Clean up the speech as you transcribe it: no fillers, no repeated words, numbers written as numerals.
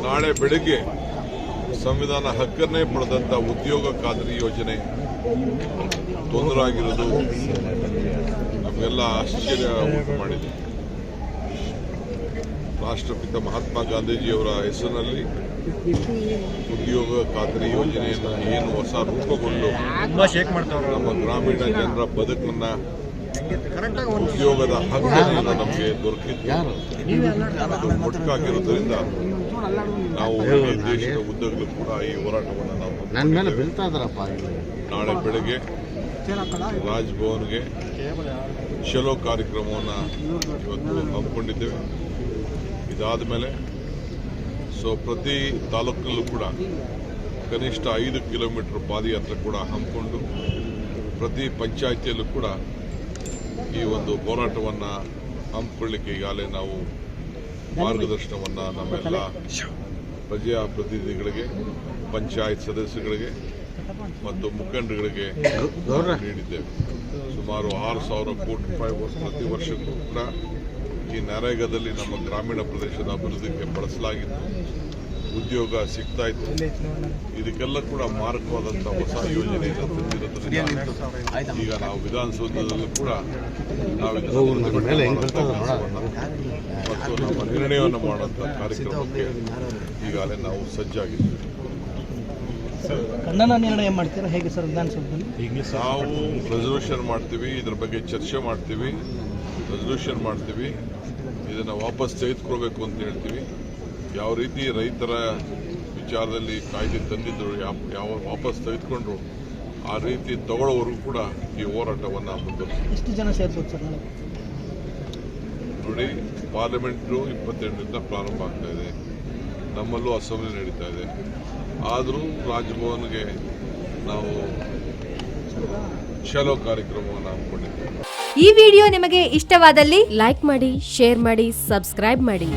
ನಾಳೆ ಬೆಳಗ್ಗೆ ಸಂವಿಧಾನ ಹಕ್ಕನ್ನೇ ಪಡೆದಂಥ ಉದ್ಯೋಗ ಖಾತ್ರಿ ಯೋಜನೆ ತೊಂದರೆ ಆಗಿರೋದು ನಮಗೆಲ್ಲ ಆಶ್ಚರ್ಯ ಉಂಟು ಮಾಡಿದೆ. ರಾಷ್ಟ್ರಪಿತ ಮಹಾತ್ಮ ಗಾಂಧೀಜಿಯವರ ಹೆಸರಿನಲ್ಲಿ ಉದ್ಯೋಗ ಖಾತ್ರಿ ಯೋಜನೆಯನ್ನು ಏನು ಹೊಸ ರೂಪುಗೊಂಡು ನಮ್ಮ ಗ್ರಾಮೀಣ ಜನರ ಬದುಕನ್ನ ಉದ್ಯೋಗದ ಹಕ್ಕನ್ನು ನಮಗೆ ದೊರಕಿದ್ದು ಮೊಟಕಾಗಿರುವುದರಿಂದ ನಾವು ಈ ದೇಶದ ಉದ್ದಗಲೂ ಕೂಡ ಈ ಹೋರಾಟವನ್ನು ನಾವು ನಾಳೆ ಬೆಳಗ್ಗೆ ರಾಜಭವನ್ಗೆ ಚಲೋ ಕಾರ್ಯಕ್ರಮವನ್ನು ಇವತ್ತು ಹಮ್ಮಿಕೊಂಡಿದ್ದೇವೆ. ಇದಾದ ಮೇಲೆ ಪ್ರತಿ ತಾಲೂಕಿನಲ್ಲೂ ಕೂಡ ಕನಿಷ್ಠ 5 ಕಿಲೋಮೀಟರ್ ಪಾದಯಾತ್ರೆ ಕೂಡ ಹಮ್ಮಿಕೊಂಡು ಪ್ರತಿ ಪಂಚಾಯಿತಿಯಲ್ಲೂ ಕೂಡ ಈ ಒಂದು ಹೋರಾಟವನ್ನು ಹಮ್ಮಿಕೊಳ್ಳಿಕ್ಕೆ ಈಗಾಗಲೇ ನಾವು ಮಾರ್ಗದರ್ಶನವನ್ನು ನಮ್ಮೆಲ್ಲ ಪ್ರಜಾಪ್ರತಿನಿಧಿಗಳಿಗೆ, ಪಂಚಾಯತ್ ಸದಸ್ಯರಿಗೆ ಮತ್ತು ಮುಖಂಡರುಗಳಿಗೆ ನೀಡಿದ್ದೇವೆ. ಸುಮಾರು 6,000 ಕೋಟಿ ರೂಪಾಯಿ ಪ್ರತಿ ವರ್ಷಕ್ಕೂ ಕೂಡ ಈ ನರೇಗಾದಲ್ಲಿ ನಮ್ಮ ಗ್ರಾಮೀಣ ಪ್ರದೇಶದ ಅಭಿವೃದ್ಧಿಗೆ ಬಳಸಲಾಗಿತ್ತು. ಉದ್ಯೋಗ ಸಿಗ್ತಾ ಇತ್ತು. ಇದಕ್ಕೆಲ್ಲ ಕೂಡ ಮಾರಕವಾದಂಥ ಹೊಸ ಯೋಜನೆಯನ್ನು ತಂದಿರೋದ್ರಿಂದ ಈಗ ನಾವು ವಿಧಾನಸೌಧದಲ್ಲೂ ಕೂಡ ನಾವು ಮತ್ತು ನಮ್ಮ ನಿರ್ಣಯವನ್ನು ಮಾಡುವಂಥ ಕಾರ್ಯಕ್ರಮಕ್ಕೆ ಈಗಾಗಲೇ ನಾವು ಸಜ್ಜಾಗಿದ್ದೇವೆ. ಖಂಡನ ನಿರ್ಣಯ ಮಾಡ್ತೀರಾ ಹೇಗೆ ಸರ್ ವಿಧಾನಸೌಧದಲ್ಲಿ? ನಾವು ರೆಸಲ್ಯೂಷನ್ ಮಾಡ್ತೀವಿ, ಇದರ ಬಗ್ಗೆ ಚರ್ಚೆ ಮಾಡ್ತೀವಿ, ರೆಸಲ್ಯೂಷನ್ ಮಾಡ್ತೀವಿ, ಇದನ್ನು ವಾಪಸ್ ತೆಗೆದುಕೊಳ್ಬೇಕು ಅಂತ ಹೇಳ್ತೀವಿ. ಯಾವ ರೀತಿ ರೈತರ ವಿಚಾರದಲ್ಲಿ ಕಾಯ್ದೆ ತಂದಿದ್ದರು, ಯಾವ ವಾಪಸ್ ತೆಗೆದುಕೊಂಡ್ರು ಆ ರೀತಿ ತಗೊಳ್ಳೋವರೆಗೂ ಕೂಡ ಈ ಹೋರಾಟವನ್ನು ಮುಂದುವರಿಸ್ತೀವಿ. ಎಷ್ಟು ಜನ ಸೇರ್ಬೋದು ಸರ್? ನೋಡಿ, ಪಾರ್ಲಿಮೆಂಟು 28ರಿಂದ ಪ್ರಾರಂಭ ಆಗ್ತಾ ಇದೆ, ನಮ್ಮಲ್ಲೂ ಅಸೆಂಬ್ಲಿ ನಡೀತಾ ಇದೆ. ಆದರೂ ರಾಜಭವನ್ಗೆ ನಾವು ಚಲೋ ಕಾರ್ಯಕ್ರಮವನ್ನು ಹಮ್ಮಿಕೊಂಡಿದ್ದೇವೆ. ಈ ವಿಡಿಯೋ ನಿಮಗೆ ಇಷ್ಟವಾದಲ್ಲಿ ಲೈಕ್ ಮಾಡಿ, ಶೇರ್ ಮಾಡಿ, ಸಬ್ಸ್ಕ್ರೈಬ್ ಮಾಡಿ.